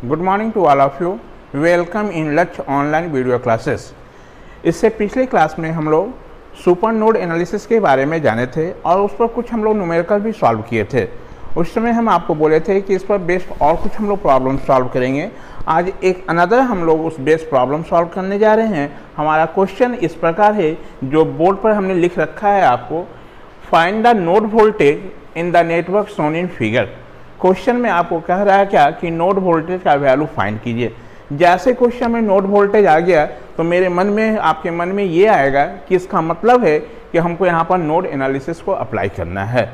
Good morning to all of you. Welcome in Lakshya online video classes. इससे पिछले class में हम लोग सुपर नोड एनालिसिस के बारे में जाने थे और उस पर कुछ हम लोग न्यूमेरिकल भी सॉल्व किए थे। उस समय हम आपको बोले थे कि इस पर बेस्ड और कुछ हम लोग प्रॉब्लम सॉल्व करेंगे। आज एक अनदर हम लोग उस बेस्ड प्रॉब्लम सॉल्व करने जा रहे हैं। हमारा क्वेश्चन इस प्रकार है, जो बोर्ड पर हमने लिख रखा है आपको, find the node voltage in the network shown in figure. Question में आपको कह रहा है क्या कि नोड वोल्टेज का वैल्यू फाइंड कीजिए। जैसे क्वेश्चन में नोड वोल्टेज आ गया तो मेरे मन में, आपके मन में ये आएगा कि इसका मतलब है कि हमको यहाँ पर नोड एनालिसिस को अप्लाई करना है।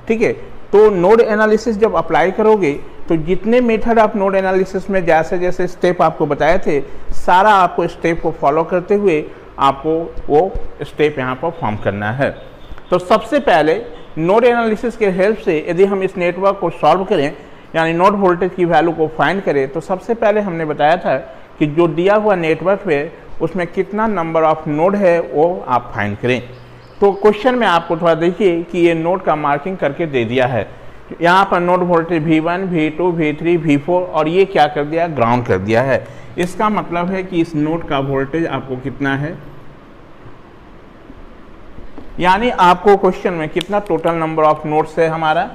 ठीक है, तो नोड एनालिसिस जब अप्लाई करोगे तो जितने मेथड आप नोड एनालिसिस में जैसे जैसे स्टेप आपको बताए थे, सारा आपको स्टेप को फॉलो करते हुए आपको वो स्टेप यहाँ पर फॉर्म करना है। तो सबसे पहले नोड एनालिसिस के हेल्प से यदि हम इस नेटवर्क को सॉल्व करें, यानी नोड वोल्टेज की वैल्यू को फाइंड करें, तो सबसे पहले हमने बताया था कि जो दिया हुआ नेटवर्क है उसमें कितना नंबर ऑफ नोड है वो आप फाइंड करें। तो क्वेश्चन में आपको थोड़ा देखिए कि ये नोड का मार्किंग करके दे दिया है। यहाँ पर node voltage V1, V2, V3, V4 और ये क्या कर दिया, ग्राउंड कर दिया है। इसका मतलब है कि इस नोड का वोल्टेज आपको कितना है, यानी आपको क्वेश्चन में कितना टोटल नंबर ऑफ नोड्स है हमारा,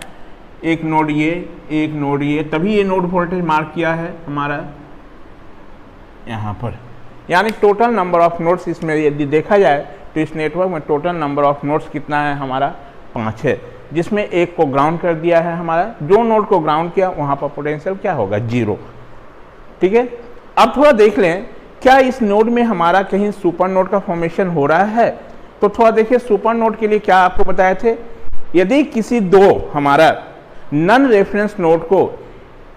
एक नोड ये, एक नोड ये, तभी ये नोड वोल्टेज मार्क किया है हमारा यहाँ पर। यानी टोटल नंबर ऑफ नोड्स इसमें यदि देखा जाए तो इस नेटवर्क में टोटल नंबर ऑफ नोड्स कितना है हमारा, 5 है, जिसमें एक को ग्राउंड कर दिया है हमारा। जो नोड को ग्राउंड किया वहाँ पर पोटेंशियल क्या होगा, 0। ठीक है, अब थोड़ा देख लें क्या इस नोड में हमारा कहीं सुपर नोड का फॉर्मेशन हो रहा है। तो थोड़ा देखिए, सुपर नोड के लिए क्या आपको बताए थे, यदि किसी दो हमारा नन रेफरेंस नोड को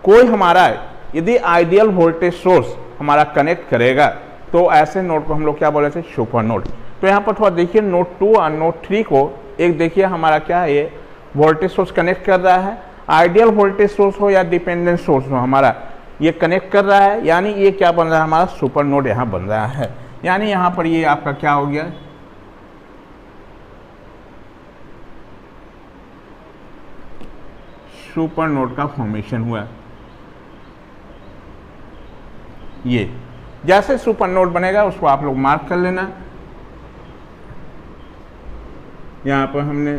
कोई हमारा यदि आइडियल वोल्टेज सोर्स हमारा कनेक्ट करेगा तो ऐसे नोड को हम लोग क्या बोले थे, सुपर नोड। तो यहाँ पर थोड़ा देखिए, नोड 2 और नोड 3 को एक देखिए हमारा क्या है, ये वोल्टेज सोर्स कनेक्ट कर रहा है। आइडियल वोल्टेज सोर्स हो या डिपेंडेंट सोर्स हो, हमारा ये कनेक्ट कर रहा है, यानी ये क्या बन रहा है, हमारा सुपर नोड यहाँ बन रहा है। यानी यहाँ पर ये आपका क्या हो गया, सुपर नोड का फॉर्मेशन हुआ। ये जैसे सुपर नोड बनेगा उसको आप लोग मार्क कर लेना। यहां पर हमने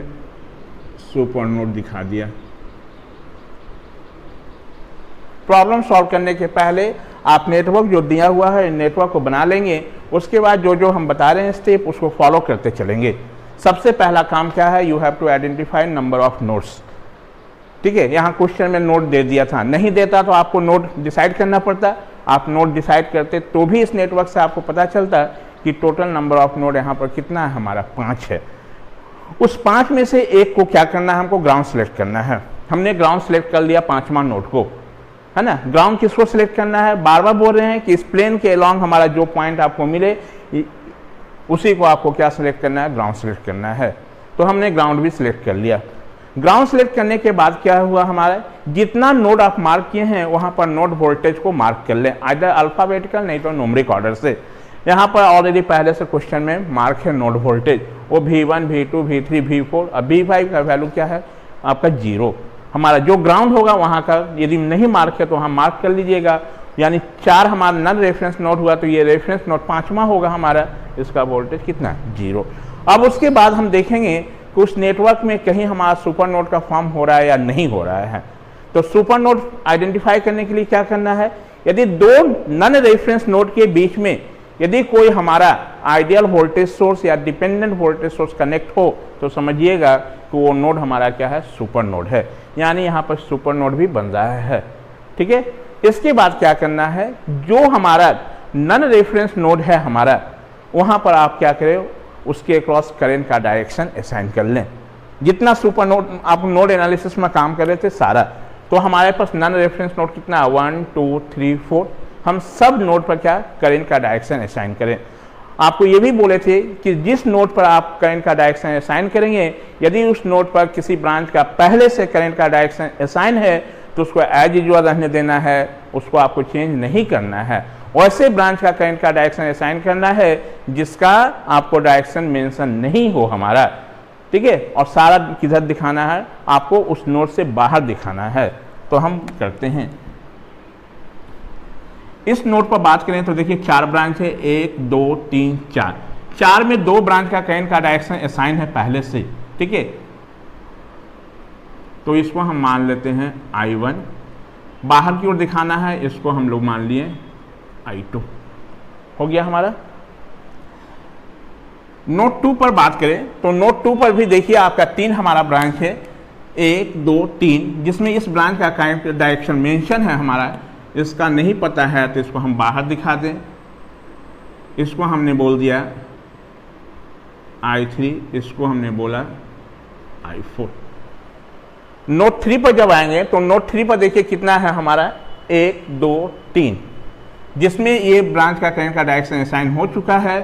सुपर नोड दिखा दिया। प्रॉब्लम सॉल्व करने के पहले आप नेटवर्क जो दिया हुआ है नेटवर्क को बना लेंगे, उसके बाद जो जो हम बता रहे हैं स्टेप उसको फॉलो करते चलेंगे। सबसे पहला काम क्या है, you have to identify number of nodes. ठीक है, यहाँ क्वेश्चन में नोड दे दिया था, नहीं देता तो आपको नोड डिसाइड करना पड़ता। आप नोड डिसाइड करते तो भी इस नेटवर्क से आपको पता चलता कि टोटल नंबर ऑफ नोड यहाँ पर कितना है, हमारा 5 है। उस 5 में से एक को क्या करना है, हमको ग्राउंड सेलेक्ट करना है। हमने ग्राउंड सेलेक्ट कर लिया 5वां नोड को, है ना। ग्राउंड किसको सिलेक्ट करना है, बार बार बोल रहे हैं कि इस प्लेन के अलॉन्ग हमारा जो पॉइंट आपको मिले उसी को आपको क्या सिलेक्ट करना है, ग्राउंड सेलेक्ट करना है। तो हमने ग्राउंड भी सिलेक्ट कर लिया। ग्राउंड सेलेक्ट करने के बाद क्या हुआ, हमारा जितना नोड आप मार्क किए हैं वहां पर नोड वोल्टेज को मार्क कर लें, आइदर अल्फाबेटिकल नहीं तो न्यूमेरिक ऑर्डर से। यहाँ पर ऑलरेडी पहले से क्वेश्चन में मार्क है नोड वोल्टेज, वो V1, V2, V3, V4 और V5 का वैल्यू क्या है आपका 0। हमारा जो ग्राउंड होगा वहाँ का यदि नहीं मार्क है तो हम मार्क कर लीजिएगा। यानी 4 हमारा नन रेफरेंस नोड हुआ, तो ये रेफरेंस नोड 5वां होगा हमारा, इसका वोल्टेज कितना है, 0। अब उसके बाद हम देखेंगे कि उस नेटवर्क में कहीं हमारा सुपर नोड का फॉर्म हो रहा है या नहीं हो रहा है। तो सुपर नोड आइडेंटिफाई करने के लिए क्या करना है, यदि दो नन रेफरेंस नोड के बीच में यदि कोई हमारा आइडियल वोल्टेज सोर्स या डिपेंडेंट वोल्टेज सोर्स कनेक्ट हो तो समझिएगा कि वो नोड हमारा क्या है, सुपर नोड है। यानी यहाँ पर सुपर नोड भी बन रहा है। ठीक है, इसके बाद क्या करना है, जो हमारा नन रेफरेंस नोड है हमारा, वहां पर आप क्या करें, उसके क्रॉस करंट का डायरेक्शन असाइन कर लें। जितना सुपर नोड आप नोड एनालिसिस में काम कर रहे थे सारा, तो हमारे पास नन रेफरेंस नोड कितना है, 1, 2, 3, 4। हम सब नोड पर क्या करंट का डायरेक्शन असाइन करें। आपको ये भी बोले थे कि जिस नोड पर आप करंट का डायरेक्शन असाइन करेंगे, यदि उस नोड पर किसी ब्रांच का पहले से करंट का डायरेक्शन असाइन है तो उसको एज यूजुअल रहने देना है, उसको आपको चेंज नहीं करना है। वैसे ब्रांच का करंट का डायरेक्शन असाइन करना है जिसका आपको डायरेक्शन मेंशन नहीं हो हमारा। ठीक है, और सारा किधर दिखाना है, आपको उस नोड से बाहर दिखाना है। तो हम करते हैं, इस नोड पर बात करें तो देखिए 4 ब्रांच है, 1 2 3 4। 4 में 2 ब्रांच का करंट का डायरेक्शन असाइन है पहले से, ठीक है। तो इसको हम मान लेते हैं I1, बाहर की ओर दिखाना है, इसको हम लोग मान लिए I2। हो गया हमारा। नोड 2 पर बात करें तो नोड 2 पर भी देखिए आपका 3 हमारा ब्रांच है, 1 2 3, जिसमें इस ब्रांच का करंट डायरेक्शन मेंशन है हमारा, इसका नहीं पता है तो इसको हम बाहर दिखा दें। इसको हमने बोल दिया I3, इसको हमने बोला I4। नोड 3 पर जब आएंगे तो नोड 3 पर देखिए कितना है हमारा, 1 2 3, जिसमें ये ब्रांच का करंट का डायरेक्शन असाइन हो चुका है,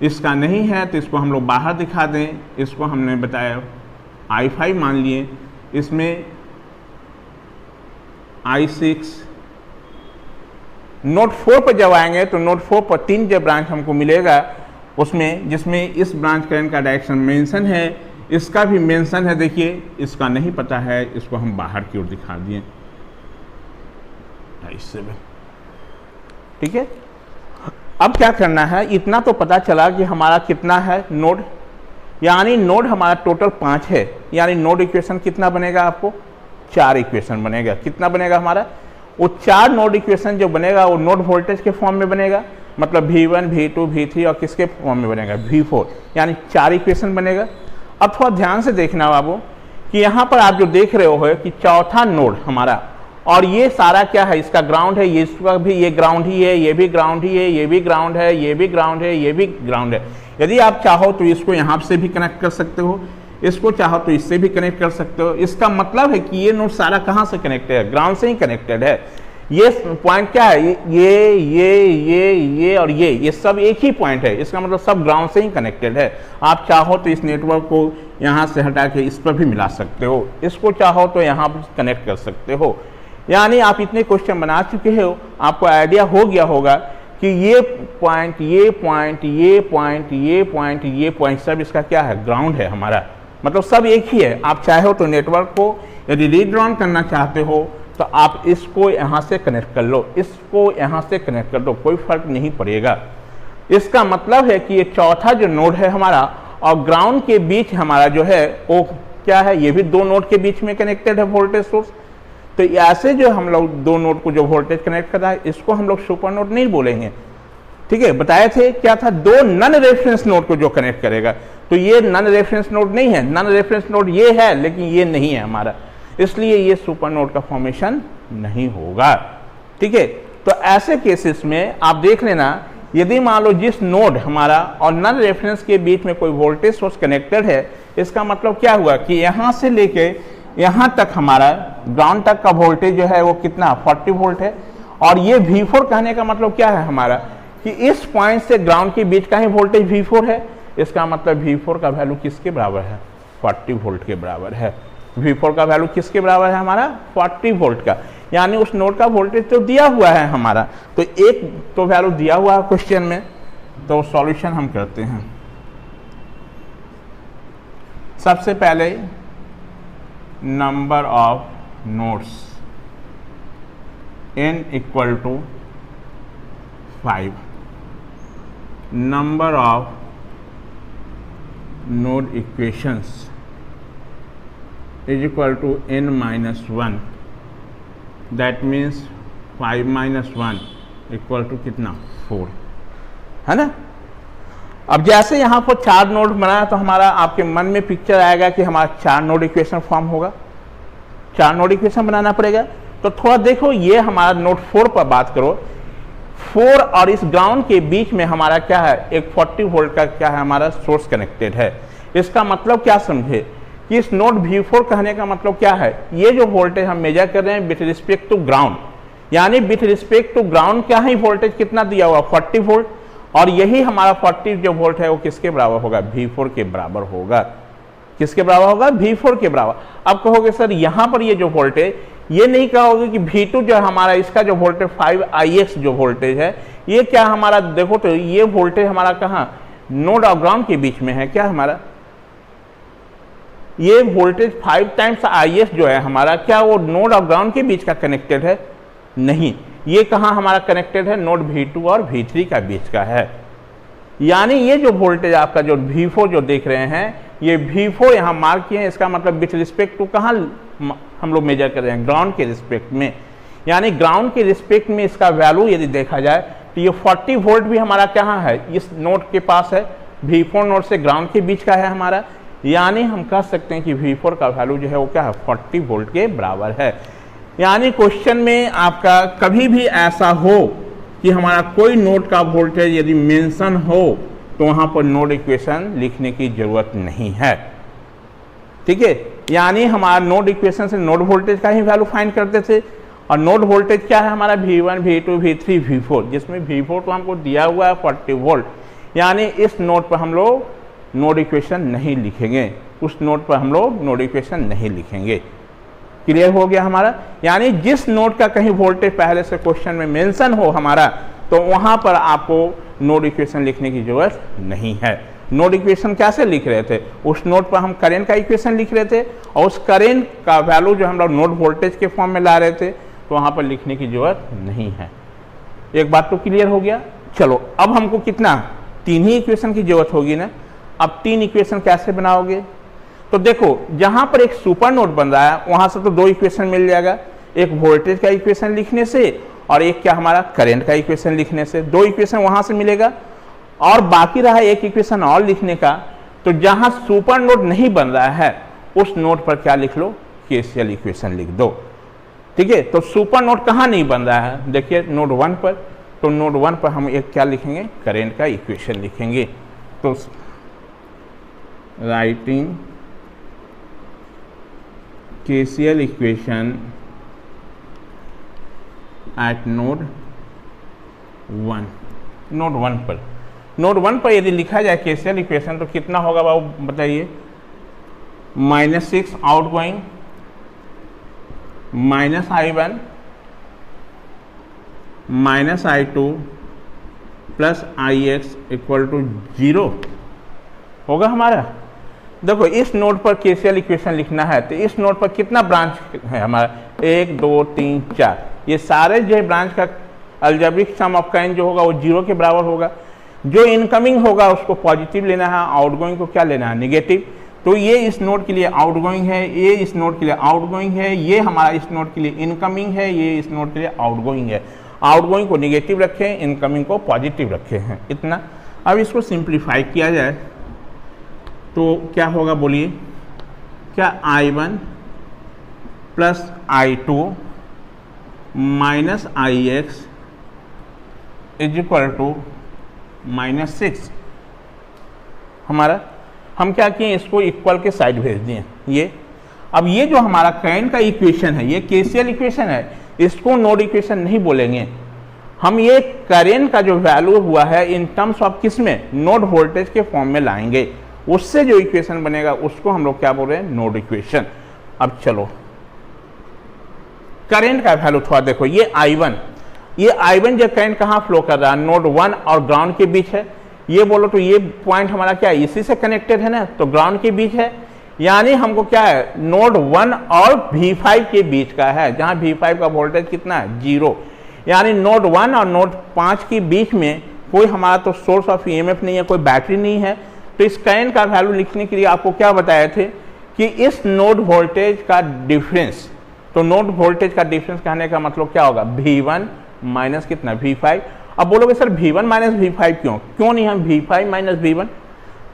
इसका नहीं है तो इसको हम लोग बाहर दिखा दें। इसको हमने बताया I5 मान लिए, इसमें I6। नोड 4 पर जब आएंगे तो नोड 4 पर 3 जो ब्रांच हमको मिलेगा उसमें, जिसमें इस ब्रांच करंट का डायरेक्शन मेंशन है, इसका भी मेंशन है, देखिए इसका नहीं पता है, इसको हम बाहर की ओर दिखा दिए I7, ठीक है। अब क्या करना है, इतना तो पता चला कि हमारा कितना है नोड, यानी नोड हमारा टोटल 5 है, यानी नोड इक्वेशन कितना बनेगा, आपको 4 इक्वेशन बनेगा। कितना बनेगा हमारा, वो 4 नोड इक्वेशन जो बनेगा वो नोड वोल्टेज के फॉर्म में बनेगा, मतलब V1 V2 V3 और किसके फॉर्म में बनेगा, V4, यानी 4 इक्वेशन बनेगा। अब थोड़ा ध्यान से देखना बाबू कि यहाँ पर आप जो देख रहे हो कि चौथा नोड हमारा, और ये सारा क्या है, इसका ग्राउंड है, ये इसका भी ये ग्राउंड ही है, ये भी ग्राउंड ही है, ये भी ग्राउंड है, ये भी ग्राउंड है, ये भी ग्राउंड है। यदि आप चाहो तो इसको यहाँ से भी कनेक्ट कर सकते हो, इसको चाहो तो इससे भी कनेक्ट कर सकते हो। इसका मतलब है कि ये नोड सारा कहाँ से कनेक्टेड है, ग्राउंड से ही कनेक्टेड है। ये पॉइंट क्या है, ये और ये सब एक ही पॉइंट है, इसका मतलब सब ग्राउंड से ही कनेक्टेड है। आप चाहो तो इस नेटवर्क को यहाँ से हटा के इस पर भी मिला सकते हो, इसको चाहो तो यहाँ पर कनेक्ट कर सकते हो। यानी आप इतने क्वेश्चन बना चुके हो, आपको आइडिया हो गया होगा कि ये पॉइंट, ये पॉइंट, ये पॉइंट, ये पॉइंट, ये पॉइंट सब इसका क्या है, ग्राउंड है हमारा, मतलब सब एक ही है। आप चाहो तो नेटवर्क को यदि रीड्रॉन करना चाहते हो तो आप इसको यहाँ से कनेक्ट कर लो, इसको यहाँ से कनेक्ट कर दो, कोई फर्क नहीं पड़ेगा। इसका मतलब है कि ये चौथा जो नोड है हमारा और ग्राउंड के बीच हमारा जो है वो क्या है, ये भी 2 नोड के बीच में कनेक्टेड है वोल्टेज सोर्स। तो ऐसे जो हम लोग 2 नोड को जो वोल्टेज कनेक्ट कर रहा है, इसको हम लोग सुपर नोड नहीं बोलेंगे, ठीक है। बताए थे क्या था, 2 नन रेफरेंस नोड को जो कनेक्ट करेगा, तो ये नन रेफरेंस नोड नहीं है, नन रेफरेंस नोड ये है लेकिन ये नहीं है हमारा, इसलिए ये सुपर नोड का फॉर्मेशन नहीं होगा, ठीक है। तो ऐसे केसेस में आप देख लेना, यदि मान लो जिस नोड हमारा और नन रेफरेंस के बीच में कोई वोल्टेज सोर्स कनेक्टेड है, इसका मतलब क्या हुआ कि यहाँ से लेके यहाँ तक हमारा ग्राउंड तक का वोल्टेज जो है वो कितना 40 वोल्ट है। और ये V4 कहने का मतलब क्या है हमारा कि इस पॉइंट से ग्राउंड के बीच का ही वोल्टेज V4 है, इसका मतलब V4 का वैल्यू किसके बराबर है, 40 वोल्ट के बराबर है। V4 का वैल्यू किसके बराबर है हमारा, 40 वोल्ट का, यानी उस नोड का वोल्टेज तो दिया हुआ है हमारा, तो एक तो वैल्यू दिया हुआ है क्वेश्चन में। तो सॉल्यूशन हम करते हैं। सबसे पहले number of nodes n equal to 5, number of node equations is equal to n minus 1, that means 5 minus 1 equal to कितना 4, है ना। अब जैसे यहाँ पर 4 नोड बनाया तो हमारा आपके मन में पिक्चर आएगा कि हमारा 4 नोड इक्वेशन फॉर्म होगा, 4 नोड इक्वेशन बनाना पड़ेगा। तो थोड़ा देखो, ये हमारा नोड 4 पर बात करो, 4 और इस ग्राउंड के बीच में हमारा क्या है, एक 40 वोल्ट का क्या है हमारा सोर्स कनेक्टेड है। इसका मतलब क्या समझे कि इस नोड V4 कहने का मतलब क्या है, ये जो वोल्टेज हम मेजर कर रहे हैं विथ रिस्पेक्ट टू ग्राउंड, यानी विथ रिस्पेक्ट टू ग्राउंड क्या है वोल्टेज कितना दिया हुआ 40 वोल्ट, और यही हमारा 40 जो वोल्ट है वो किसके बराबर होगा, V4 के बराबर होगा। किसके बराबर होगा, V4 के बराबर। अब कहोगे सर यहाँ पर ये जो वोल्टेज, ये नहीं कहोगे कि V2 जो हमारा इसका जो वोल्टेज 5Ix जो वोल्टेज है, ये क्या हमारा देखो तो ये वोल्टेज हमारा कहाँ नोड और ग्राउंड के बीच में है, क्या हमारा ये वोल्टेज 5 टाइम्स Is जो है हमारा क्या वो नोड और ग्राउंड के बीच का कनेक्टेड है, नहीं। ये कहाँ हमारा कनेक्टेड है, नोड V2 और V3 का बीच का है। यानी ये जो वोल्टेज आपका जो V4 जो देख रहे हैं, ये V4 यहाँ मार्क किए हैं, इसका मतलब विथ रिस्पेक्ट टू कहाँ हम लोग मेजर कर रहे हैं, ग्राउंड के रिस्पेक्ट में। यानी ग्राउंड के रिस्पेक्ट में इसका वैल्यू यदि देखा जाए तो ये 40 वोल्ट भी हमारा कहाँ है, इस नोड के पास है, V4 नोड से ग्राउंड के बीच का है हमारा। यानी हम कह सकते हैं कि V4 का वैल्यू जो है वो क्या है, 40 वोल्ट के बराबर है। यानी क्वेश्चन में आपका कभी भी ऐसा हो कि हमारा कोई नोड का वोल्टेज यदि मेंशन हो तो वहां पर नोड इक्वेशन लिखने की जरूरत नहीं है, ठीक है। यानी हमारा नोड इक्वेशन से नोड वोल्टेज का ही वैल्यू फाइंड करते थे, और नोड वोल्टेज क्या है हमारा V1 V2 V3 V4, जिसमें V4 तो हमको दिया हुआ है 40 वोल्ट। यानी इस नोड पर हम लोग नोड इक्वेशन नहीं लिखेंगे, उस नोड पर हम लोग नोड इक्वेशन नहीं लिखेंगे। क्लियर हो गया हमारा। यानी जिस नोड का कहीं वोल्टेज पहले से क्वेश्चन में मेंशन हो हमारा, तो वहां पर आपको नोड इक्वेशन लिखने की जरूरत नहीं है। नोड इक्वेशन कैसे लिख रहे थे, उस नोड पर हम करंट का इक्वेशन लिख रहे थे, और उस करंट का वैल्यू जो हम लोग नोड वोल्टेज के फॉर्म में ला रहे थे, तो वहां पर लिखने की जरूरत नहीं है। एक बात तो क्लियर हो गया। चलो अब हमको कितना, 3 ही इक्वेशन की जरूरत होगी ना। अब 3 इक्वेशन कैसे बनाओगे, तो देखो जहां पर एक सुपर नोड बन रहा है वहां से तो 2 इक्वेशन मिल जाएगा, एक वोल्टेज का इक्वेशन लिखने से और एक क्या हमारा करंट का इक्वेशन लिखने से। 2 इक्वेशन वहां से मिलेगा, और बाकी रहा एक इक्वेशन और लिखने का। तो जहां सुपर नोड नहीं बन रहा है उस नोड पर क्या लिख लो, केसीएल इक्वेशन लिख दो, ठीक है। तो सुपर नोड कहाँ नहीं बन रहा है, देखिए नोड 1 पर, तो नोड 1 पर हम एक क्या लिखेंगे, करंट का इक्वेशन लिखेंगे। तो writing KCL equation eight node 1, node 1 पर। नोड 1 पर यदि लिखा जाए केसीएल इक्वेशन तो कितना होगा बाबू बताइए, -6 outgoing -I1 -I2 plus IX equal to 0 होगा हमारा। देखो इस नोड पर केसीएल इक्वेशन लिखना है, तो इस नोड पर कितना ब्रांच है हमारा, 1 2 3 4, ये सारे जो ब्रांच का अलजेब्रिक सम ऑफ काइन जो होगा वो 0 के बराबर होगा। जो इनकमिंग होगा उसको पॉजिटिव लेना है, आउटगोइंग को क्या लेना है, निगेटिव। तो ये इस नोड के लिए आउटगोइंग है, ये इस नोड के लिए आउटगोइंग है, ये हमारा इस नोड के लिए इनकमिंग है, ये इस नोड के लिए आउटगोइंग है। आउटगोइंग को निगेटिव रखे, इनकमिंग को पॉजिटिव रखे हैं, इतना। अब इसको सिंप्लीफाई किया जाए तो क्या होगा बोलिए, क्या I1 plus I2 minus IX is equal to -6 हमारा। हम क्या किए, इसको इक्वल के साइड भेज दिए ये। अब ये जो हमारा करंट का इक्वेशन है ये केसीएल इक्वेशन है, इसको नोड इक्वेशन नहीं बोलेंगे हम। ये करंट का जो वैल्यू हुआ है इन टर्म्स ऑफ किस में, नोड वोल्टेज के फॉर्म में लाएंगे, उससे जो इक्वेशन बनेगा उसको हम लोग क्या बोल रहे हैं, नोड इक्वेशन। अब चलो करंट का वैल्यू थोड़ा देखो, ये I1 जो करंट कहाँ फ्लो कर रहा है, नोड 1 और ग्राउंड के बीच है। ये बोलो तो ये पॉइंट हमारा क्या है, इसी से कनेक्टेड है ना, तो ग्राउंड के बीच है। यानी हमको क्या है, नोड 1 और V5 के बीच का है, जहां V5 का वोल्टेज कितना है, 0। यानी नोड 1 और नोड 5 के बीच में कोई हमारा तो सोर्स ऑफ ईएमएफ नहीं है, कोई बैटरी नहीं है। तो इस करंट का वैल्यू लिखने के लिए आपको क्या बताए थे कि इस नोड वोल्टेज का डिफरेंस, तो नोड वोल्टेज का डिफरेंस कहने का मतलब क्या होगा, V1 माइनस कितना, V5। अब बोलोगे सर V1 माइनस V5 क्यों नहीं हम V5 माइनस V1।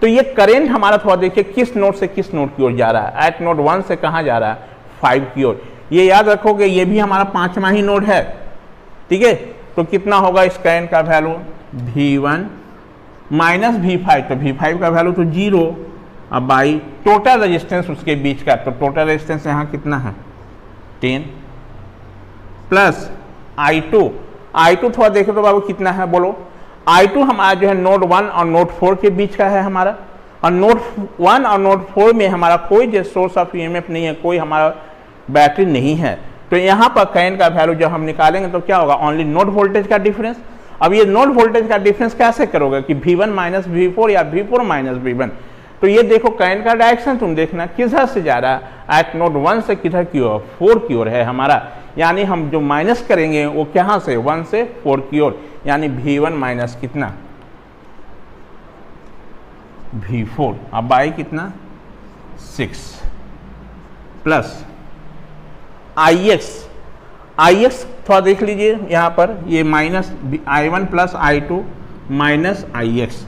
तो ये करंट हमारा थोड़ा देखिए किस नोड से किस नोड की ओर जा रहा है, एट नोड 1 से कहाँ जा रहा है, 5 की ओर। ये याद रखोगे, ये भी हमारा 5वां ही नोड है, ठीक है। तो कितना होगा इस करंट का वैल्यू, V1 माइनस V5, तो V5 का वैल्यू तो 0। अब बाई टोटल रेजिस्टेंस उसके बीच का, तो टोटल रेजिस्टेंस यहाँ कितना है, 10 प्लस I2 थोड़ा देखे तो बाबू कितना है बोलो, I2 हमारा जो है नोड 1 और नोड 4 के बीच का है हमारा, और नोड 1 और नोड 4 में हमारा कोई जो सोर्स ऑफ ईएमएफ नहीं है, कोई हमारा बैटरी नहीं है। तो यहाँ पर करंट का वैल्यू जब हम निकालेंगे तो क्या होगा, ओनली नोड वोल्टेज का डिफरेंस। अब ये नोड वोल्टेज का डिफरेंस कैसे करोगे कि V1 माइनस V4 या V4 माइनस V1। तो ये देखो करंट का डायरेक्शन तुम देखना किधर से जा रहा है, एट नोड 1 से किधर की ओर, 4 की ओर है हमारा, यानी हम जो माइनस करेंगे वो कहाँ से, 1 से 4 की ओर, यानी V1 माइनस कितना, V4, अब बाई कितना 6 प्लस IX थोड़ा देख लीजिए यहाँ पर, ये minus I1 plus I2 minus IX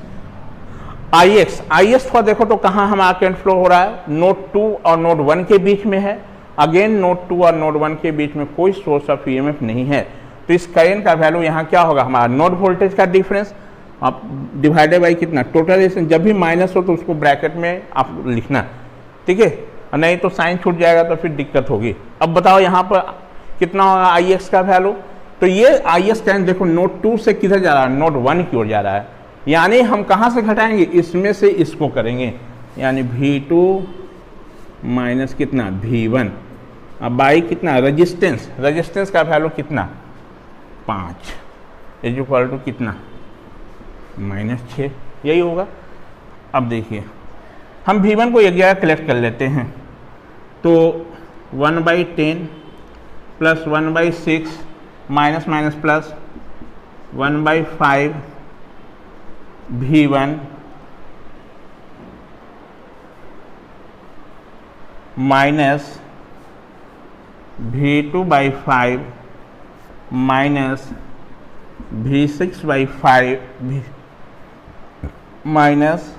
थोड़ा देखो तो कहाँ हमारा करंट फ्लो हो रहा है, नोड 2 और नोड 1 के बीच में है। अगेन नोड 2 और नोड 1 के बीच में कोई सोर्स ऑफ EMF नहीं है, तो इस करंट का वैल्यू यहाँ क्या होगा, हमारा नोड वोल्टेज का डिफरेंस आप डिवाइडेड बाई कितना, टोटल। जब भी माइनस हो तो उसको ब्रैकेट में आप लिखना, ठीक है, नहीं तो साइन छूट जाएगा तो फिर दिक्कत होगी। अब बताओ यहाँ पर कितना होगा IX का वैल्यू, तो ये IX करंट देखो नोड 2 से किधर जा रहा है, नोड 1 की ओर जा रहा है, यानी हम कहाँ से घटाएंगे, इसमें से इसको करेंगे, यानी V2 माइनस कितना V1, अब बाई कितना रेजिस्टेंस का वैल्यू कितना 5 इज इक्वल टू कितना -6, यही होगा। अब देखिए हम V1 को एक जगह कलेक्ट कर लेते हैं, तो 1/10 plus 1/6 minus minus plus 1/5 V1 minus V2/5 minus V6/5 minus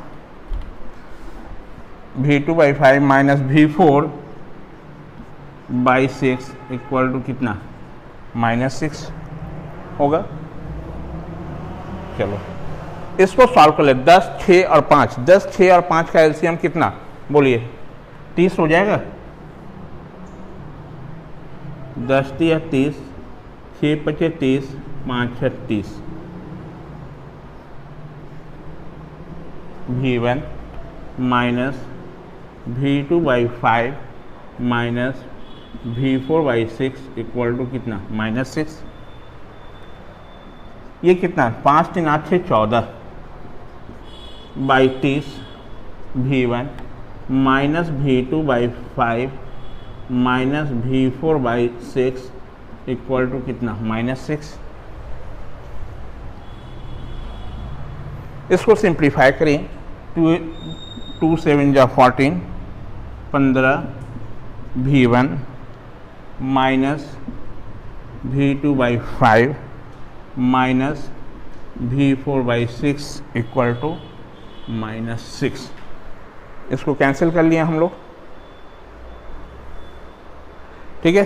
V2/5 minus V4/6 equal to कितना -6 होगा। चलो इसको सॉल्व कर ले, 10, 6 और 5, 10, 6 और 5 का एलसीएम कितना बोलिए, 30 हो जाएगा, 10 या 30, 6 × 30, 5 × 30, V1 minus V2/5 minus V4/6 equal to कितना -6, ये कितना 5 × 8 = 14 by 30 V1 minus V2/5 minus V4/6 equal to कितना -6। इसको सिंप्लीफाई करें, 2 7 × 14, 15 V1 minus V2/5 minus V4/6 equal to -6। इसको कैंसिल कर लिया हम लोग, ठीक है।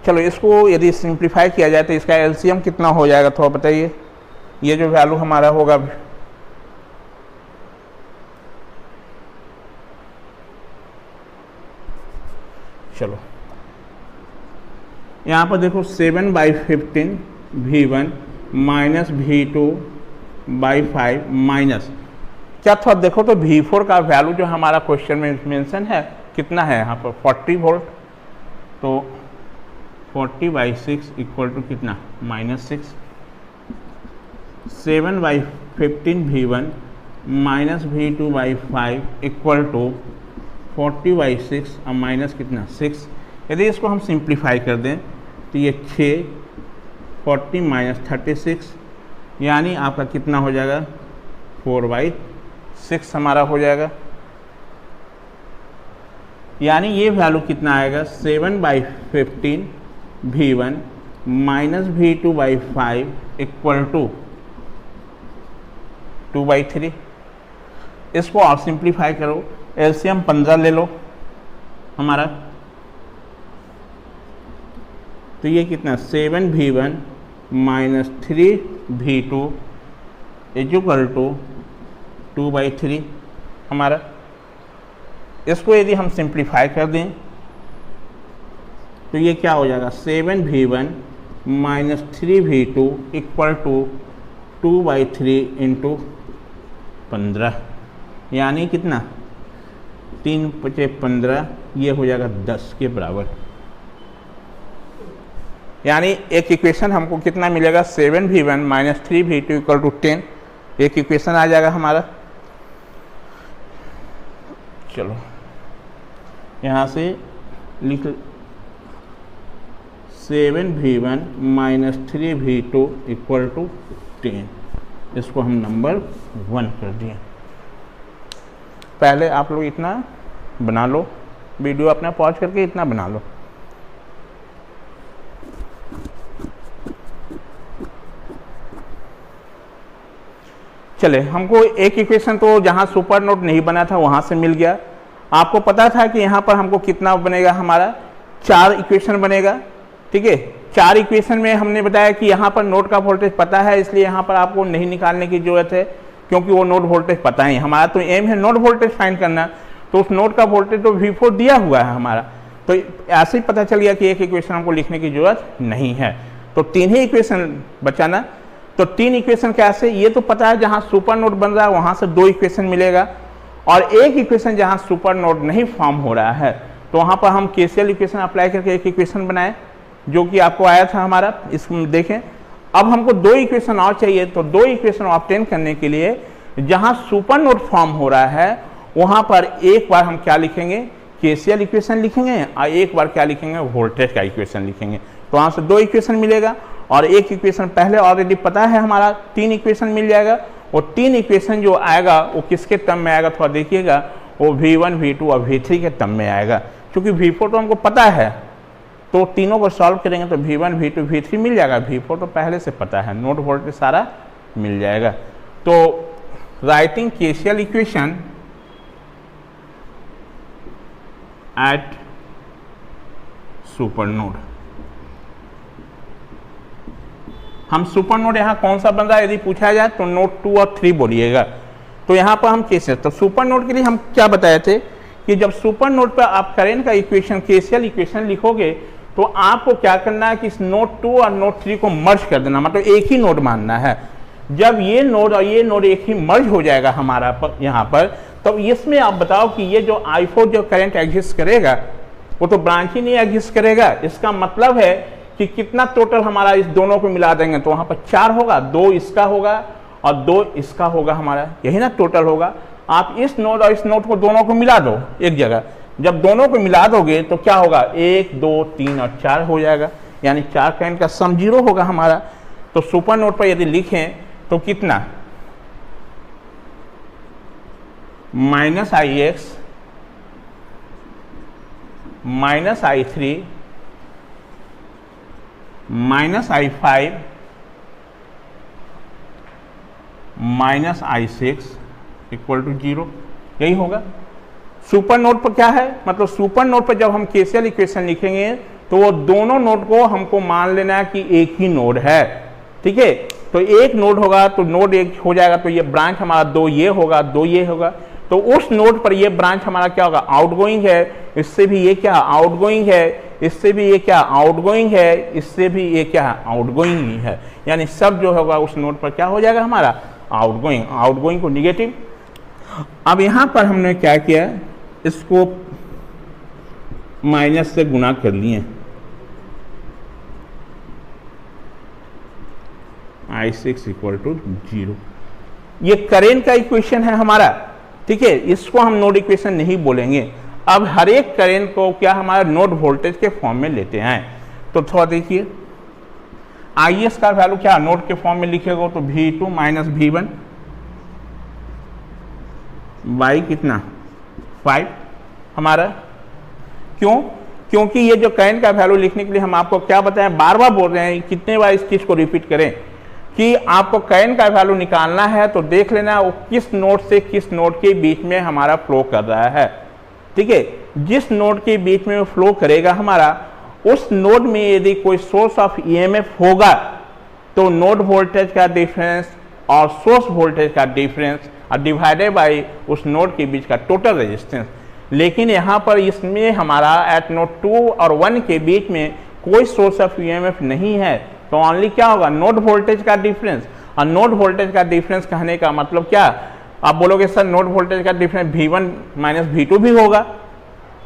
चलो इसको यदि सिंप्लीफाई किया जाए तो इसका एलसीएम कितना हो जाएगा थोड़ा बताइए, ये जो वैल्यू हमारा होगा, चलो यहाँ पर देखो 7/15 V1 माइनस V2/5 माइनस क्या थोड़ा देखो तो V4 का वैल्यू जो हमारा क्वेश्चन में मेंशन है कितना है यहाँ पर 40 वोल्ट, तो 40/6 इक्वल टू कितना -6। 7/15 V1 minus V2/5 equal to 40/6 और माइनस कितना 6। यदि इसको हम सिंप्लीफाई कर दें तो ये 6, 40 माइनस 36, यानी आपका कितना हो जाएगा 4/6 हमारा हो जाएगा, यानी ये वैल्यू कितना आएगा 7/15 V1 minus V2/5 equal to 2/3। इसको आप सिंप्लीफाई करो, एलसीएम 15 ले लो हमारा, तो ये कितना 7V1 minus 3V2 is equal to 2/3 हमारा। इसको यदि हम सिंप्लीफाई कर दें तो ये क्या हो जाएगा 7V1 minus 3V2 equal to 2/3 into 15, यानी कितना 3 × 5 = 15, ये हो जाएगा 10 के बराबर। यानी एक इक्वेशन हमको कितना मिलेगा 7V1 minus 3V2 equal to 10, एक इक्वेशन आ जाएगा हमारा। चलो यहाँ से लिख 7v1 minus 3v2 equal to 10। इसको हम नंबर 1 कर दिए। पहले आप लोग इतना बना लो, वीडियो अपना पॉज करके इतना बना लो। चले, हमको एक इक्वेशन तो जहां सुपर नोड नहीं बना था वहां से मिल गया। आपको पता था कि यहां पर हमको कितना बनेगा, हमारा 4 इक्वेशन बनेगा। ठीक है, 4 इक्वेशन में हमने बताया कि यहाँ पर नोड का वोल्टेज पता है, इसलिए यहाँ पर आपको नहीं निकालने की जरूरत है, क्योंकि वो नोड वोल्टेज पता है। हमारा तो एम है नोड वोल्टेज फाइंड करना, तो उस नोड का वोल्टेज तो V4 दिया हुआ है हमारा, तो ऐसे ही पता चल गया कि एक इक्वेशन हमको लिखने की जरूरत नहीं है। तो 3 ही इक्वेशन बचाना। तो 3 इक्वेशन कैसे, ये तो पता है जहाँ सुपर नोड बन रहा है वहाँ से 2 इक्वेशन मिलेगा, और एक इक्वेशन जहाँ सुपर नोड नहीं फॉर्म हो रहा है तो वहाँ पर हम KCL इक्वेशन अप्लाई करके एक इक्वेशन बनाए, जो कि आपको आया था हमारा। इसमें देखें, अब हमको 2 इक्वेशन और चाहिए, तो 2 इक्वेशन ऑब्टेन करने के लिए जहाँ सुपर नोड फॉर्म हो रहा है वहाँ पर एक बार हम क्या लिखेंगे, KCL इक्वेशन लिखेंगे, और एक बार क्या लिखेंगे, वोल्टेज का इक्वेशन लिखेंगे। तो वहाँ से 2 इक्वेशन मिलेगा, और एक इक्वेशन पहले ऑलरेडी पता है हमारा, 3 इक्वेशन मिल जाएगा। और 3 इक्वेशन जो आएगा वो किसके टर्म में आएगा, थोड़ा देखिएगा, वो V1, V2 और V3 के टर्म में आएगा। क्योंकि V4 तो हमको पता है, तो तीनों को सॉल्व करेंगे तो V1, V2, V3 मिल जाएगा। V4 तो पहले से पता है, नोड वोल्टेज सारा मिल जाएगा। तो writing KCL equation at super node, हम सुपर नोड यहाँ कौन सा बन रहा है यदि पूछा जाए तो नोड 2 और 3 बोलिएगा। तो यहाँ पर हम कैसे, तो सुपर नोड के लिए हम क्या बताए थे कि जब सुपर नोड पर आप करेंट का इक्वेशन KCL इक्वेशन लिखोगे तो आपको क्या करना है कि इस नोड 2 और नोड 3 को मर्ज कर देना, मतलब एक ही नोड मानना है। जब ये नोड और ये नोड एक ही मर्ज हो जाएगा हमारा यहाँ पर, तो इसमें आप बताओ कि ये जो I4 जो करंट एग्जिस्ट करेगा वो तो ब्रांच ही नहीं एग्जिस्ट करेगा। इसका मतलब है कि कितना टोटल हमारा इस दोनों को मिला देंगे तो वहां पर 4 होगा, 2 इसका होगा और 2 इसका होगा हमारा, यही ना टोटल होगा। आप इस नोड और इस नोड को दोनों को मिला दो एक जगह, जब दोनों को मिला दोगे तो क्या होगा, 1, 2, 3 और 4 हो जाएगा, यानी 4 करंट का सम 0 होगा हमारा। तो सुपर नोड पर यदि लिखें तो कितना, -Ix -I3 -I5 -I6 equal to 0, यही होगा। सुपर नोड पर क्या है, मतलब सुपर नोड पर जब हम KCL इक्वेशन लिखेंगे तो वो दोनों नोड को हमको मान लेना है कि एक ही नोड है। ठीक है, तो एक नोड होगा तो नोड एक हो जाएगा, तो ये ब्रांच हमारा 2 ये होगा, 2 ये होगा, तो उस नोड पर ये ब्रांच हमारा क्या होगा, आउटगोइंग है, इससे भी ये क्या आउटगोइंग है, इससे भी ये क्या आउटगोइंग है, इससे भी ये क्या आउटगोइंग ही है, यानी सब जो होगा उस नोड पर क्या हो जाएगा हमारा, आउटगोइंग। आउटगोइंग को निगेटिव। अब यहां पर हमने क्या किया, इसको माइनस से गुना कर लिए, I6 इक्वल टू 0। ये करेंट का इक्वेशन है हमारा। ठीक है, इसको हम नोड इक्वेशन नहीं बोलेंगे। अब हर एक करेंट को क्या हमारा नोड वोल्टेज के फॉर्म में लेते हैं। तो थोड़ा देखिए, IS का वैल्यू क्या नोड के फॉर्म में लिखेगा तो V2 माइनस V1 बाई कितना 5 हमारा। क्यों, क्योंकि ये जो करंट का वैल्यू लिखने के लिए हम आपको क्या बताएं, बार बार बोल रहे हैं, कितने बार इस चीज को रिपीट करें कि आपको करंट का वैल्यू निकालना है तो देख लेना वो किस नोड से किस नोड के बीच में हमारा फ्लो कर रहा है। ठीक है, जिस नोड के बीच में फ्लो करेगा हमारा, उस नोड में यदि कोई सोर्स ऑफ EMF होगा तो नोड वोल्टेज का डिफरेंस और सोर्स वोल्टेज का डिफरेंस और डिवाइडेड बाय उस नोड के बीच का टोटल रेजिस्टेंस। लेकिन यहाँ पर इसमें हमारा एट नोड 2 और 1 के बीच में कोई सोर्स ऑफ EMF नहीं है, तो ओनली क्या होगा नोड वोल्टेज का डिफरेंस। और नोड वोल्टेज का डिफरेंस कहने का मतलब क्या, आप बोलोगे सर नोड वोल्टेज का डिफरेंस V1 माइनस V2 भी होगा,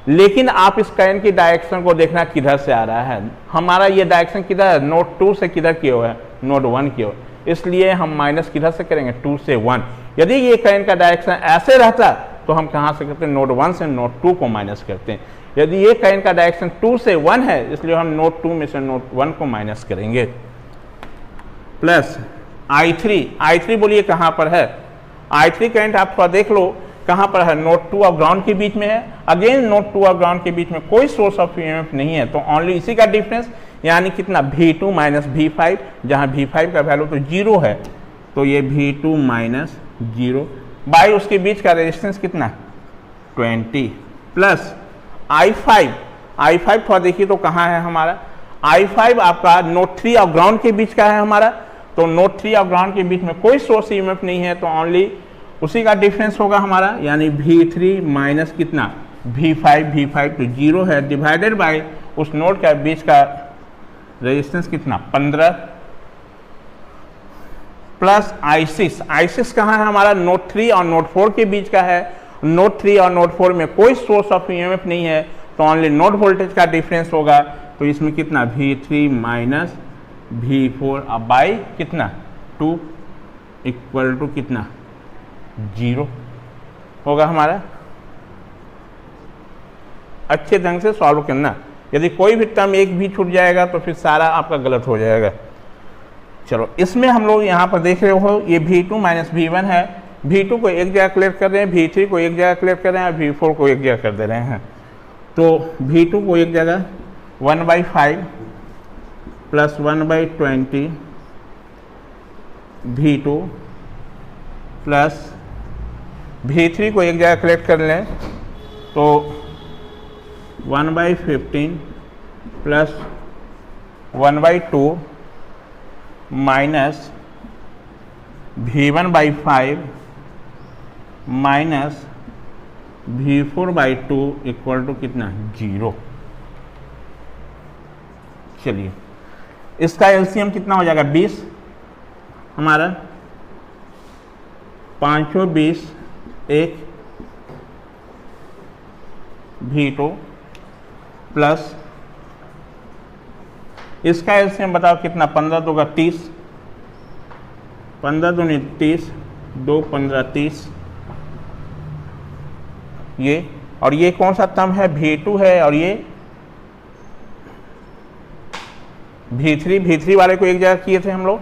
लेकिन आप इस करंट की डायरेक्शन को देखना किधर से आ रहा है। हमारा ये डायरेक्शन किधर है, नोड 2 से किधर की ओर है, नोड 1 की ओर, इसलिए हम माइनस किधर से करेंगे 2 से 1। यदि ये करंट का डायरेक्शन ऐसे रहता तो हम कहाँ से करते हैं, नोड 1 से नोड 2 को माइनस करते हैं। यदि ये करंट का डायरेक्शन 2 से 1 है, इसलिए हम नोड 2 में से नोड 1 को माइनस करेंगे। प्लस I3 बोलिए कहाँ पर है, I3 करंट आप थोड़ा देख लो कहाँ पर है, नोड 2 और ग्राउंड के बीच में है। अगेन नोड 2 और ग्राउंड के बीच में कोई सोर्स ऑफ ईएमएफ नहीं है, तो ओनली इसी का डिफरेंस यानी कितना V2 माइनस V5, जहाँ V5 का वैल्यू तो 0 है, तो ये V2 माइनस 0 बाई उसके बीच का रेजिस्टेंस कितना 20 प्लस I5 थोड़ा देखिए तो कहाँ है हमारा, I5 आपका नोड 3 और ग्राउंड के बीच का है हमारा, तो नोड 3 और ग्राउंड के बीच में कोई सोर्स ईएमएफ नहीं है, तो ओनली उसी का डिफरेंस होगा हमारा, यानी V3 माइनस कितना V5 तो 0 है, डिवाइडेड बाय उस नोड का बीच का रेजिस्टेंस कितना 15 प्लस I6 कहाँ है हमारा, नोड 3 और नोड 4 के बीच का है। नोड 3 और नोड 4 में कोई सोर्स ऑफ ईएमएफ नहीं है, तो ओनली नोड वोल्टेज का डिफरेंस होगा, तो इसमें कितना V3 माइनस V4 अब बाई कितना 2 इक्वल टू कितना 0 होगा हमारा। अच्छे ढंग से सॉल्व करना, यदि कोई भी टर्म एक भी छूट जाएगा तो फिर सारा आपका गलत हो जाएगा। चलो इसमें हम लोग यहाँ पर देख रहे हो ये V2 माइनस V1 है, V2 को एक जगह क्लियर कर रहे हैं, V3 को एक जगह क्लियर कर रहे हैं, V4 को एक जगह कर दे रहे हैं। तो V2 को एक जगह 1/5 प्लस 1/20 V2 प्लस V3 को एक जगह कलेक्ट कर लें तो 1/15 plus 1/2 minus V1/5 minus V4/2 equal to कितना 0। चलिए इसका एलसीएम कितना हो जाएगा 20, हमारा 520 एक V2 प्लस इसका एलसीएम बताओ कितना 15 2 का 30, 15 दूनी 30, 2 15 30 ये, और ये कौन सा टर्म है V2 है, और ये V3 वाले को एक जगह किए थे हम लोग,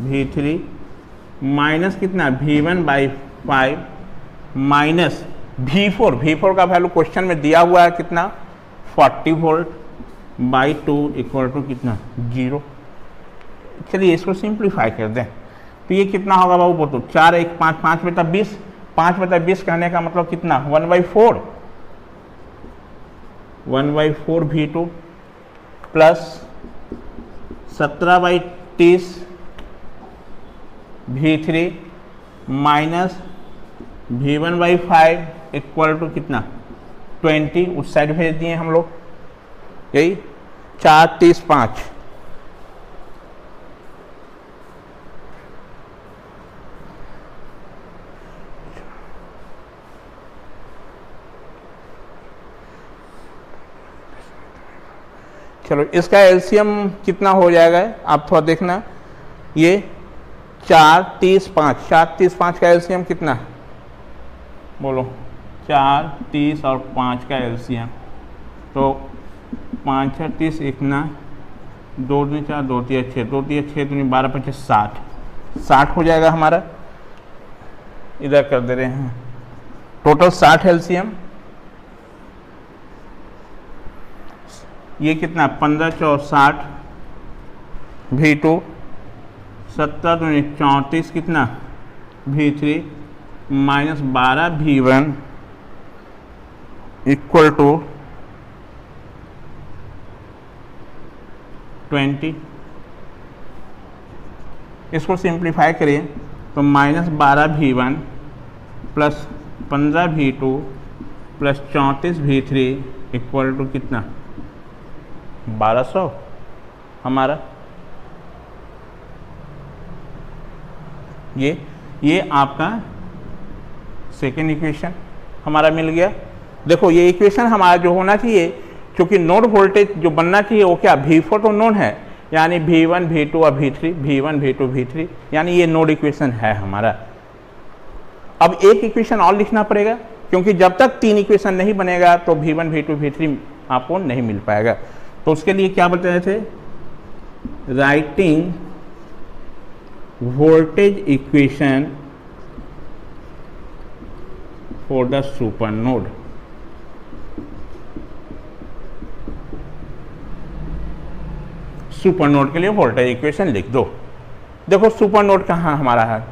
V3 माइनस कितना V1/5 माइनस V4 का वैल्यू क्वेश्चन में दिया हुआ है कितना 40 वोल्ट बाई 2 इक्वल टू कितना 0। चलिए इसको सिंप्लीफाई कर दें तो ये कितना होगा बाबू बोलो, 4 1 5 5/20, 5/20 कहने का मतलब कितना 1/4 V2 plus 17/30 V3 minus V1/5 equal to कितना 20, उस साइड भेज दिए हम लोग, यही 4 30 5। चलो इसका एलसीएम कितना हो जाएगा आप थोड़ा देखना, ये 4 30 5 का एलसीएम कितना बोलो, 4 30 और 5 का एलसीएम, तो 5 6 30 इतना 2 दूनी 4 2 3 6 2 3 6 दूनी 12 25 60 हो जाएगा हमारा। इधर कर दे रहे हैं टोटल 60 एलसीएम, ये कितना 15 4 60 V2, 17 दूनी 34 कितना V3 minus 12 V1 equal to 20। इसको सिंप्लीफाई करें तो minus 12 V1 plus 15 V2 plus 34 V3 equal to कितना 1200 हमारा। ये आपका सेकेंड इक्वेशन हमारा मिल गया। देखो ये इक्वेशन हमारा जो होना चाहिए, क्योंकि नोड वोल्टेज जो बनना चाहिए वो क्या V4 तो नोन है, यानी V1 V2 और V3, V1 V2 V3, यानी ये नोड इक्वेशन है हमारा। अब एक इक्वेशन और लिखना पड़ेगा, क्योंकि जब तक 3 इक्वेशन नहीं बनेगा तो V1 V2 V3 आपको नहीं मिल पाएगा। तो उसके लिए क्या बोलते थे, writing voltage equation for the super node. Super node के लिए वोल्टेज इक्वेशन लिख दो। देखो सुपर नोड कहाँ हमारा है,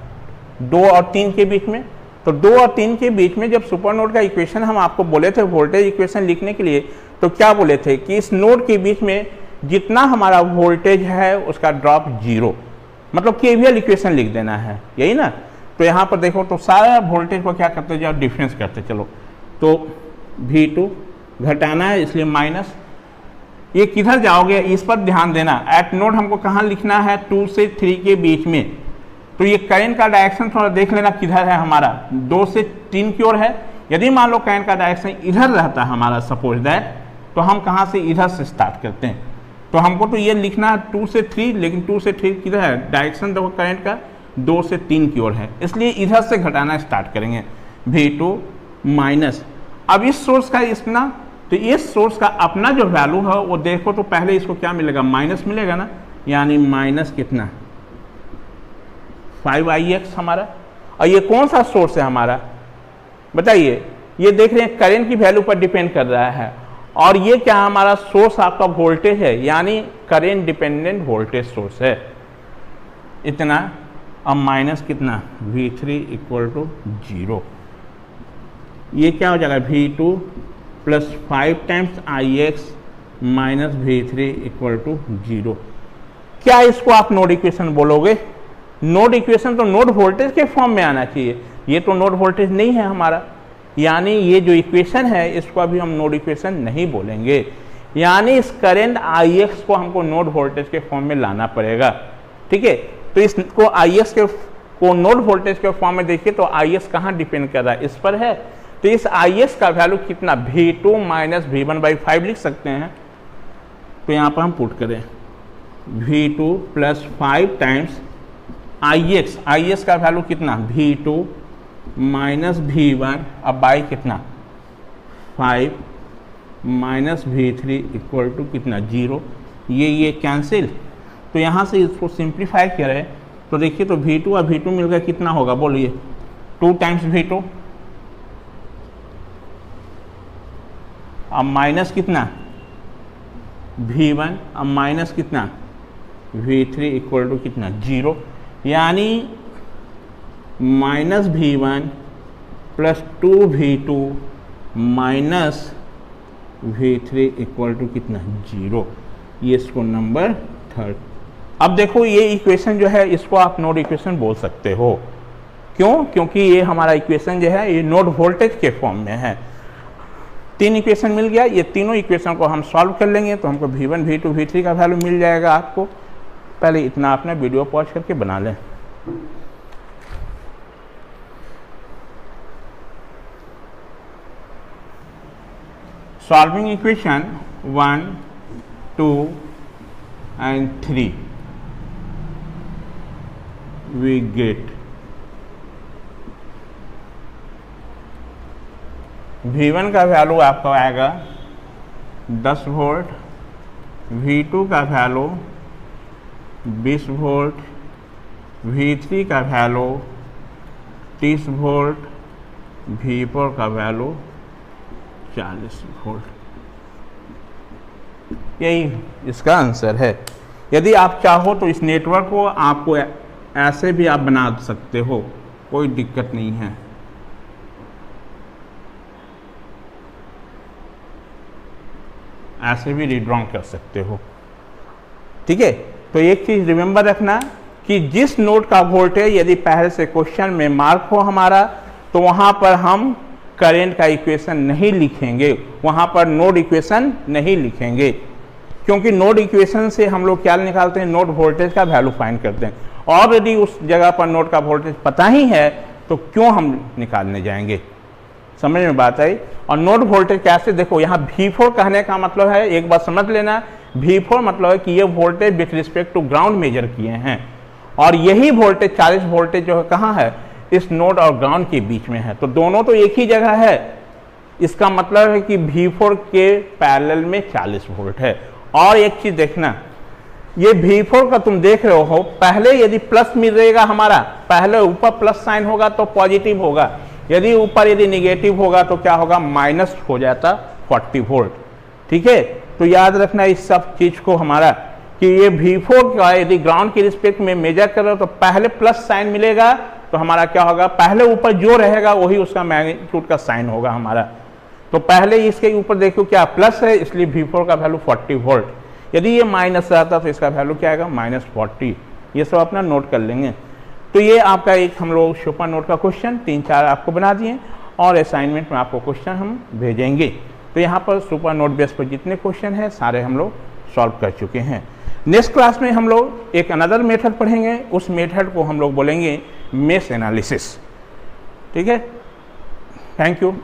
2 और 3 के बीच में। तो 2 और 3 के बीच में जब सुपर नोड का इक्वेशन हम आपको बोले थे वोल्टेज इक्वेशन लिखने के लिए, तो क्या बोले थे कि इस नोड के बीच में जितना हमारा वोल्टेज है उसका ड्रॉप 0, मतलब केवीएल इक्वेशन लिख देना है, यही ना। तो यहाँ पर देखो तो सारा वोल्टेज को क्या करते जाओ, डिफरेंस करते चलो। तो V2 घटाना है इसलिए माइनस, ये किधर जाओगे इस पर ध्यान देना। एट नोड हमको कहाँ लिखना है, 2 से 3 के बीच में। तो ये करंट का डायरेक्शन थोड़ा देख लेना किधर है हमारा, 2 से 3 की ओर है। यदि मान लो करंट का डायरेक्शन इधर रहता है हमारा, सपोज दैट, तो हम कहाँ से, इधर से स्टार्ट करते हैं। तो हमको तो ये लिखना है 2 से 3, लेकिन 2 से 3 किधर है, डायरेक्शन देखो करंट का 2 से 3 की ओर है, इसलिए इधर से घटाना स्टार्ट करेंगे। V2 माइनस, अब इस सोर्स का इतना, तो इस सोर्स का अपना जो वैल्यू है वो देखो तो पहले इसको क्या मिलेगा, माइनस मिलेगा ना, यानी माइनस कितना 5ix हमारा। और ये कौन सा सोर्स है हमारा बताइए, ये देख रहे हैं करंट की वैल्यू पर डिपेंड कर रहा है। और ये क्या हमारा सोर्स आपका वोल्टेज है, यानी करंट डिपेंडेंट वोल्टेज सोर्स है इतना। अब माइनस कितना V3 इक्वल टू 0, ये क्या हो जाएगा V2 plus 5 times Ix minus V3 equal to 0। क्या इसको आप नोड इक्वेशन बोलोगे? नोड इक्वेशन तो नोड वोल्टेज के फॉर्म में आना चाहिए, ये तो नोड वोल्टेज नहीं है हमारा, यानी ये जो इक्वेशन है इसको अभी हम नोड इक्वेशन नहीं बोलेंगे। यानी इस करंट Ix को हमको नोड वोल्टेज के फॉर्म में लाना पड़ेगा, ठीक है। तो इसको Ix को नोड वोल्टेज के फॉर्म में देखिए तो Ix कहाँ डिपेंड कर रहा है, इस पर है। तो इस Ix का वैल्यू कितना, V2 माइनस V1/5 लिख सकते हैं। तो यहाँ पर हम पुट करें V2 प्लस 5 टाइम्स Ix का वैल्यू कितना, V2 माइनस V1, अब बाई कितना 5 माइनस V3 इक्वल टू कितना 0। ये कैंसिल, तो यहाँ से इसको सिंप्लीफाई करें तो देखिए तो V2 और V2 मिलकर कितना होगा बोलिए, 2 टाइम्स V2, अब माइनस कितना V1, अब माइनस कितना V3 इक्वल टू कितना 0, यानी minus V1 plus 2V2 minus V3 equal to कितना 0। ये इसको नंबर 3। अब देखो ये इक्वेशन जो है इसको आप नोड इक्वेशन बोल सकते हो, क्यों? क्योंकि ये हमारा इक्वेशन जो है ये नोड वोल्टेज के फॉर्म में है। 3 इक्वेशन मिल गया, ये तीनों इक्वेशन को हम सॉल्व कर लेंगे तो हमको V1 V2 V3 का वैल्यू मिल जाएगा आपको। पहले इतना आपने वीडियो पॉज करके बना लें। Solving equation 1, 2 and 3 we get V1 का वैल्यू आपका आएगा 10 वोल्ट, V2 का वैल्यू 20 वोल्ट, V3 का वैल्यू 30 वोल्ट, V4 का वैल्यू 40 वोल्ट। यही इसका आंसर है। यदि आप चाहो तो इस नेटवर्क को आपको ऐसे भी आप बना सकते हो, कोई दिक्कत नहीं है। ऐसे भी रीड्रॉ कर सकते हो, ठीक है। तो एक चीज रिमेंबर रखना कि जिस नोड का वोल्टेज यदि पहले से क्वेश्चन में मार्क हो हमारा, तो वहां पर हम करंट का इक्वेशन नहीं लिखेंगे, वहां पर नोड इक्वेशन नहीं लिखेंगे, क्योंकि नोड इक्वेशन से हम लोग क्या निकालते हैं, नोड वोल्टेज का वैल्यू फाइंड करते हैं। और यदि उस जगह पर नोड का वोल्टेज पता ही है तो क्यों हम निकालने जाएंगे, समझ में बात आई। और नोड वोल्टेज कैसे, देखो यहाँ V4 कहने का मतलब है, एक बात समझ लेना, V4 मतलब है कि ये voltage with respect to ground measure किए हैं, और यही वोल्टेज 40 वोल्टेज जो है कहाँ है, इस नोड और ग्राउंड के बीच में है। तो दोनों तो एक ही जगह है, इसका मतलब है कि V4 के पैरेलल में 40 वोल्ट है। और एक चीज देखना, ये V4 का तुम देख रहे हो, पहले यदि प्लस मिलेगा हमारा, पहले ऊपर प्लस साइन होगा तो पॉजिटिव होगा, यदि ऊपर यदि निगेटिव होगा तो क्या होगा, माइनस हो जाता 40 वोल्ट। ठीक है, तो याद रखना इस सब चीज को हमारा कि ये V4 का यदि ग्राउंड के रिस्पेक्ट में मेजर करो तो पहले प्लस साइन मिलेगा, तो हमारा क्या होगा, पहले ऊपर जो रहेगा वही उसका मैग्नीट्यूड का साइन होगा हमारा। तो पहले इसके ऊपर देखो क्या प्लस है, इसलिए V4 का वैल्यू 40 वोल्ट, यदि ये माइनस रहता तो इसका वैल्यू क्या आएगा, -40। ये सब अपना नोट कर लेंगे। तो ये आपका एक हम लोग सुपर नोट का क्वेश्चन 3-4 आपको बना दिए, और असाइनमेंट में आपको क्वेश्चन हम भेजेंगे। तो यहाँ पर सुपर नोट बेस पर जितने क्वेश्चन हैं सारे हम लोग सॉल्व कर चुके हैं। नेक्स्ट क्लास में हम लोग एक अनदर मेथड पढ़ेंगे, उस मेथड को हम लोग बोलेंगे मेश एनालिसिस। ठीक है, थैंक यू।